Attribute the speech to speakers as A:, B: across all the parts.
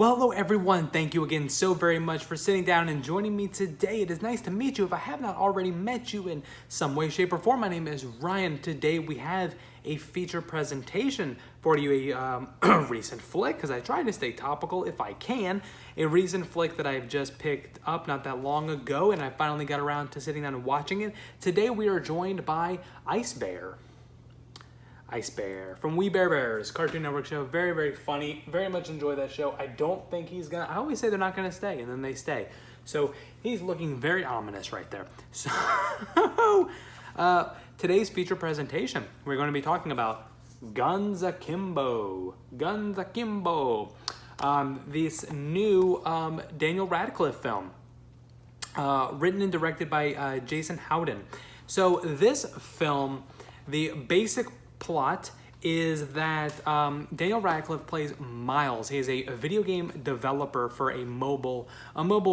A: Well, hello everyone. Thank you again so very much for sitting down and joining me today. It is nice to meet you. If I have not already met you in some way, shape, or form, my name is Ryan. Today we have a feature presentation for you, a recent flick, because I try to stay topical if I can. A recent flick that I've just picked up not that long ago, and I finally got around to sitting down and watching it. Today we are joined by Ice Bear from We Bare Bears, Cartoon Network show. Very, very funny. Very much enjoy that show. I don't think he's gonna, I always say they're not gonna stay, and then they stay. So he's looking very ominous right there. So today's feature presentation, we're going to be talking about Guns Akimbo. Guns Akimbo. This new Daniel Radcliffe film, written and directed by Jason Howden. So this film, the basic plot is that Daniel Radcliffe plays Miles. He is a video game developer for a mobile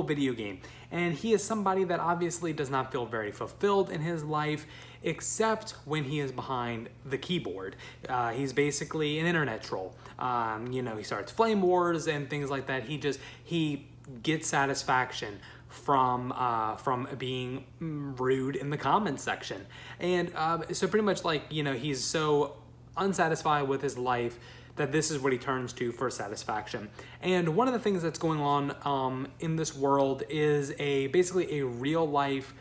A: video game, and he is somebody that obviously does not feel very fulfilled in his life, except when he is behind the keyboard. He's basically an internet troll. He starts flame wars and things like that. He gets satisfaction from being rude in the comments section. And so pretty much he's so unsatisfied with his life that this is what he turns to for satisfaction. And one of the things that's going on in this world is basically a real life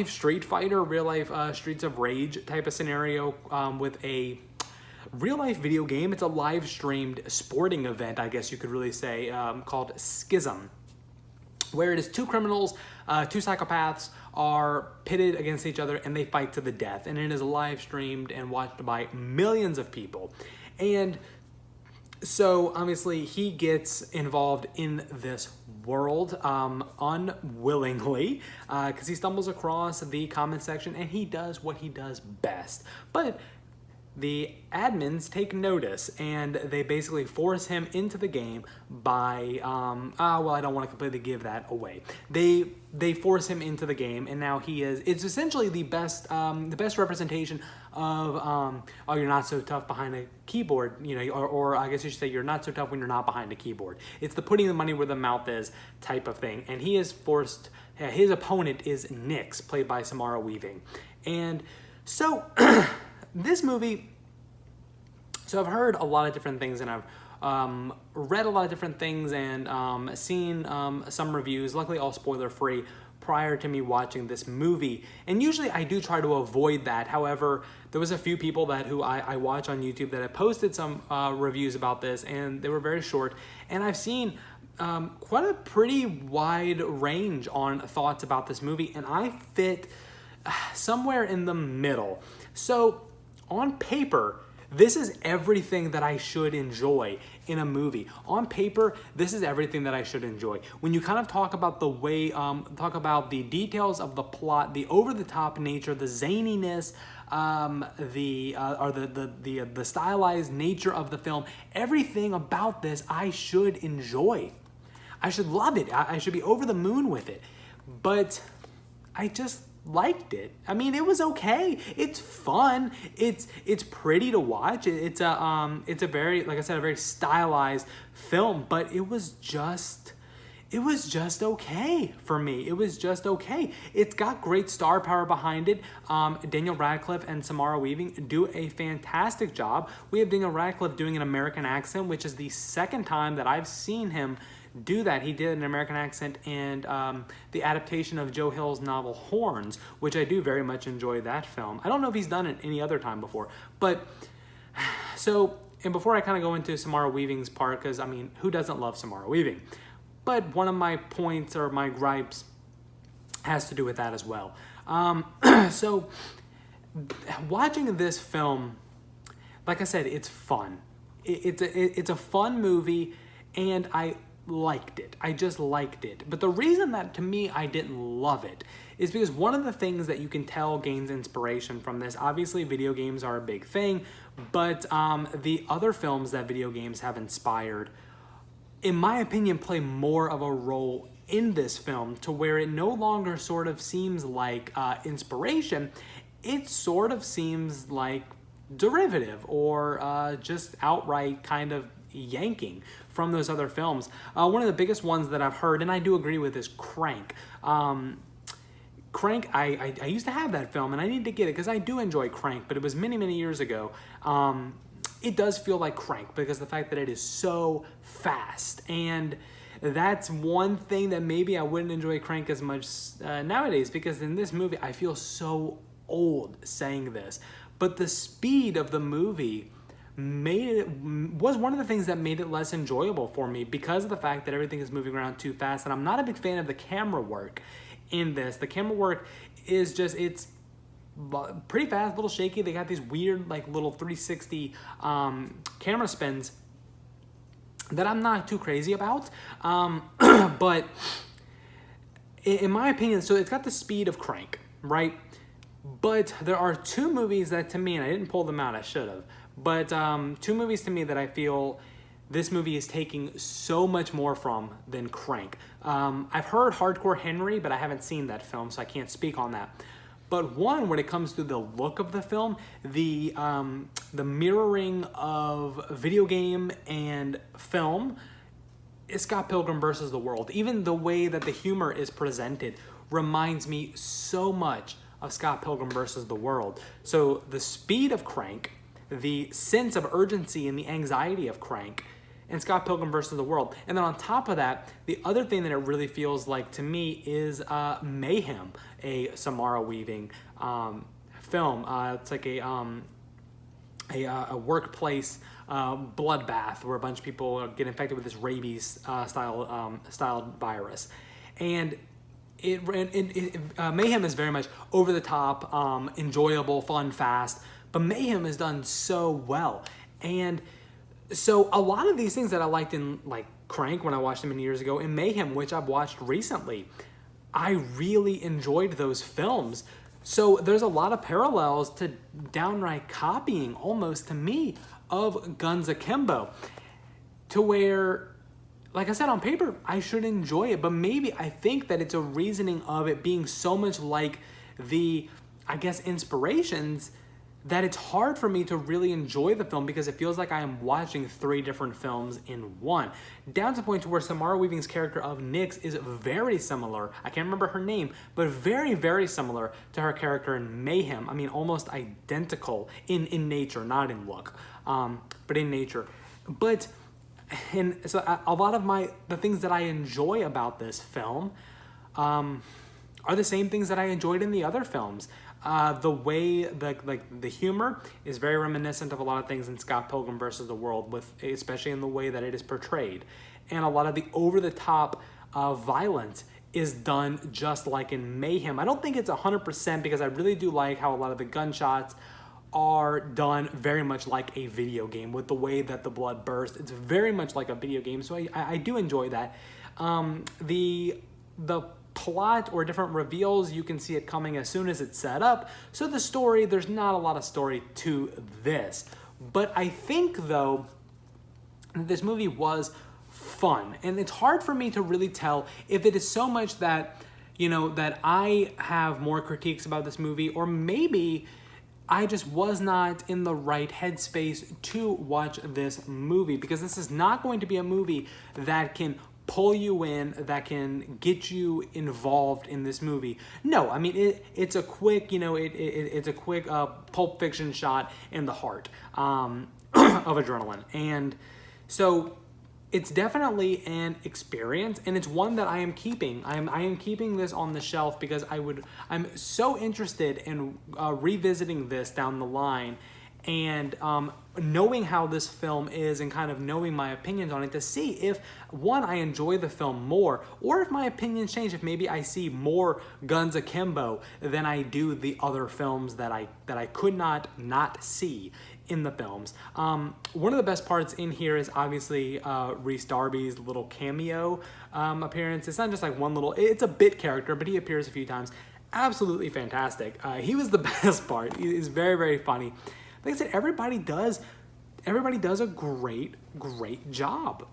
A: Street Fighter, real life Streets of Rage type of scenario with a real life video game. It's a live streamed sporting event, I guess you could really say, called Schism, where it is two criminals, two psychopaths are pitted against each other and they fight to the death. And it is live streamed and watched by millions of people. And so obviously he gets involved in this world unwillingly because he stumbles across the comment section and he does what he does best. But the admins take notice and they basically force him into the game by, I don't want to completely give that away. They force him into the game, and now it's essentially the best representation of, you're not so tough behind a keyboard, or I guess you should say you're not so tough when you're not behind a keyboard. It's the putting the money where the mouth is type of thing. And he is forced, his opponent is Nyx, played by Samara Weaving. And so, this movie, so I've heard a lot of different things and I've read a lot of different things and seen some reviews, luckily all spoiler free, prior to me watching this movie. And usually I do try to avoid that. However, there was a few people who I watch on YouTube that have posted some reviews about this, and they were very short. And I've seen quite a pretty wide range on thoughts about this movie, and I fit somewhere in the middle. So on paper, this is everything that I should enjoy in a movie. On paper, this is everything that I should enjoy. When you kind of talk about the way, talk about the details of the plot, the over-the-top nature, the zaniness, the stylized nature of the film, everything about this I should enjoy. I should love it. I should be over the moon with it. But I just liked it. I mean, it was okay. It's fun. It's pretty to watch. It's a very, like I said, a very stylized film, but it was just okay for me. It was just okay. It's got great star power behind it. Daniel Radcliffe and Samara Weaving do a fantastic job. We have Daniel Radcliffe doing an American accent, which is the second time that I've seen him do that. He did an American accent in the adaptation of Joe Hill's novel Horns, which I do very much enjoy that film. I don't know if he's done it any other time before, but so, and before I kind of go into Samara Weaving's part, because I mean, who doesn't love Samara Weaving? But one of my points or my gripes has to do with that as well. So watching this film, like I said, it's fun. It's a fun movie, and I liked it. I just liked it. But the reason that to me I didn't love it is because one of the things that you can tell gains inspiration from this, obviously video games are a big thing, but the other films that video games have inspired, in my opinion, play more of a role in this film, to where it no longer sort of seems like inspiration. It sort of seems like derivative or just outright kind of yanking from those other films. One of the biggest ones that I've heard, and I do agree with, is Crank. Crank, I used to have that film, and I need to get it because I do enjoy Crank, but it was many, many years ago. It does feel like Crank because the fact that it is so fast, and that's one thing that maybe I wouldn't enjoy Crank as much nowadays, because in this movie I feel so old saying this, but the speed of the movie was one of the things that made it less enjoyable for me because of the fact that everything is moving around too fast, and I'm not a big fan of the camera work in this. The camera work is just, it's pretty fast, a little shaky. They got these weird like little 360 camera spins that I'm not too crazy about, but in my opinion, so it's got the speed of Crank, right? But there are two movies that to me, and I didn't pull them out, I should have, but two movies to me that I feel this movie is taking so much more from than Crank. I've heard Hardcore Henry, but I haven't seen that film, so I can't speak on that. But one, when it comes to the look of the film, the mirroring of video game and film, is Scott Pilgrim versus the World. Even the way that the humor is presented reminds me so much of Scott Pilgrim versus the World. So the speed of Crank, the sense of urgency and the anxiety of Crank, and Scott Pilgrim versus the World. And then on top of that, the other thing that it really feels like to me is Mayhem, a Samara Weaving film. It's like a workplace bloodbath where a bunch of people get infected with this rabies style virus. And Mayhem is very much over the top, enjoyable, fun, fast, but Mayhem is done so well. And so a lot of these things that I liked in like Crank when I watched them many years ago, and Mayhem, which I've watched recently, I really enjoyed those films. So there's a lot of parallels to downright copying, almost to me, of Guns Akimbo, to where, like I said, on paper, I should enjoy it, but maybe I think that it's a reasoning of it being so much like the, I guess, inspirations, that it's hard for me to really enjoy the film because it feels like I am watching three different films in one. Down to the point to where Samara Weaving's character of Nyx is very similar. I can't remember her name, but very, very similar to her character in Mayhem. I mean, almost identical in nature, not in look, but in nature. But, and so a lot of the things that I enjoy about this film are the same things that I enjoyed in the other films. The way the humor is very reminiscent of a lot of things in Scott Pilgrim versus the World, especially in the way that it is portrayed, and a lot of the over-the-top violence is done just like in Mayhem. I don't think it's 100% because I really do like how a lot of the gunshots are done very much like a video game with the way that the blood bursts. It's very much like a video game, so I do enjoy that. The plot or different reveals, you can see it coming as soon as it's set up. So the story, there's not a lot of story to this. But I think, though, this movie was fun. And it's hard for me to really tell if it is so much that, you know, that I have more critiques about this movie, or maybe I just was not in the right headspace to watch this movie, because this is not going to be a movie that can pull you in, that can get you involved in this movie. No, I mean, it's a quick, you know, it's a quick Pulp Fiction shot in the heart of adrenaline. And so it's definitely an experience, and it's one that I am keeping. I am keeping this on the shelf because I'm so interested in revisiting this down the line, and knowing how this film is and kind of knowing my opinions on it to see if, one, I enjoy the film more, or if my opinions change, if maybe I see more Guns Akimbo than I do the other films that I could not see in the films. One of the best parts in here is obviously Rhys Darby's little cameo appearance. It's not just like one little, it's a bit character, but he appears a few times. Absolutely fantastic. He was the best part. He's very, very funny. Like I said, everybody does a great job.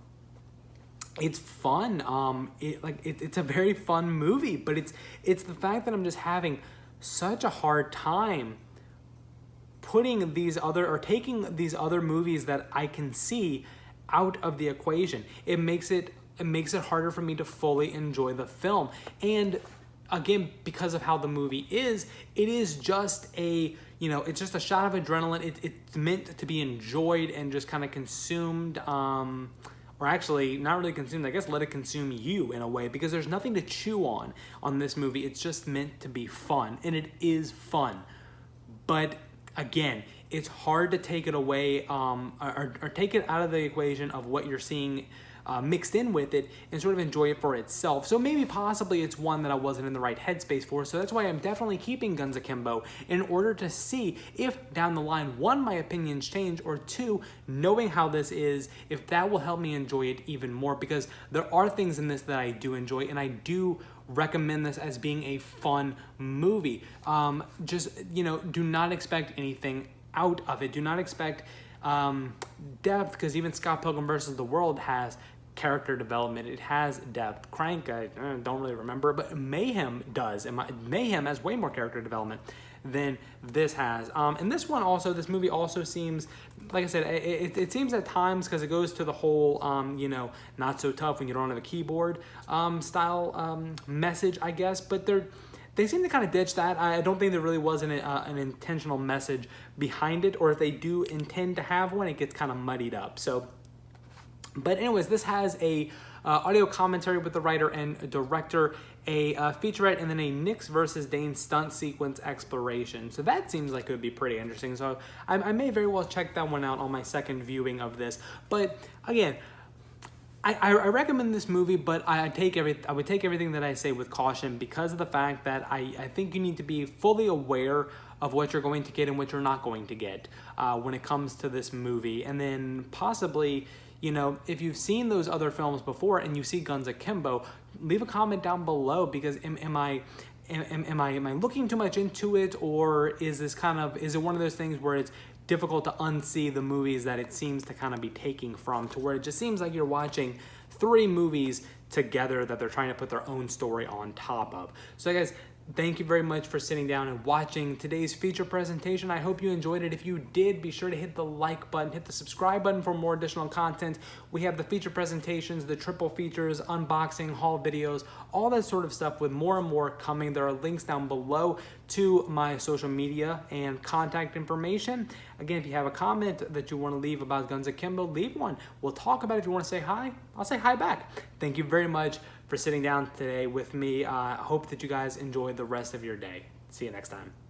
A: It's fun. It's a very fun movie, but it's the fact that I'm just having such a hard time putting these other, or taking these other movies that I can see out of the equation. It makes it harder for me to fully enjoy the film. And again, because of how the movie is, it is just a, you know, it's just a shot of adrenaline. It's meant to be enjoyed and just kind of consumed, or actually not really consumed, I guess let it consume you in a way, because there's nothing to chew on this movie. It's just meant to be fun, and it is fun. But again, it's hard to take it away, or take it out of the equation of what you're seeing mixed in with it, and sort of enjoy it for itself. So maybe possibly it's one that I wasn't in the right headspace for, so that's why I'm definitely keeping Guns Akimbo, in order to see if down the line, one, my opinions change, or two, knowing how this is, if that will help me enjoy it even more, because there are things in this that I do enjoy, and I do recommend this as being a fun movie. Just, you know, do not expect anything out of it. Do not expect depth, because even Scott Pilgrim versus the World has character development. It has depth. Crank, I don't really remember, but Mayhem does. And Mayhem has way more character development than this has. And this movie also seems, like I said, it seems at times, because it goes to the whole, you know, not so tough when you don't have a keyboard style message, I guess. But they seem to kind of ditch that. I don't think there really was an intentional message behind it, or if they do intend to have one, it gets kind of muddied up. So, but anyways, this has a audio commentary with the writer and director, a featurette, and then a Nyx versus Dane stunt sequence exploration. So that seems like it would be pretty interesting. So I may very well check that one out on my second viewing of this. But again, I recommend this movie, but I would take everything that I say with caution, because of the fact that I think you need to be fully aware of what you're going to get and what you're not going to get when it comes to this movie. And then possibly, you know, if you've seen those other films before and you see Guns Akimbo, leave a comment down below, because am I looking too much into it, or is it one of those things where it's difficult to unsee the movies that it seems to kind of be taking from, to where it just seems like you're watching three movies together that they're trying to put their own story on top of. So guys, thank you very much for sitting down and watching today's feature presentation. I hope you enjoyed it. If you did, be sure to hit the like button, hit the subscribe button for more additional content. We have the feature presentations, the triple features, unboxing, haul videos, all that sort of stuff, with more and more coming. There are links down below to my social media and contact information. Again, if you have a comment that you want to leave about Guns Akimbo, leave one. We'll talk about it. If you want to say hi, I'll say hi back. Thank you very much for sitting down today with me. I hope that you guys enjoy the rest of your day. See you next time.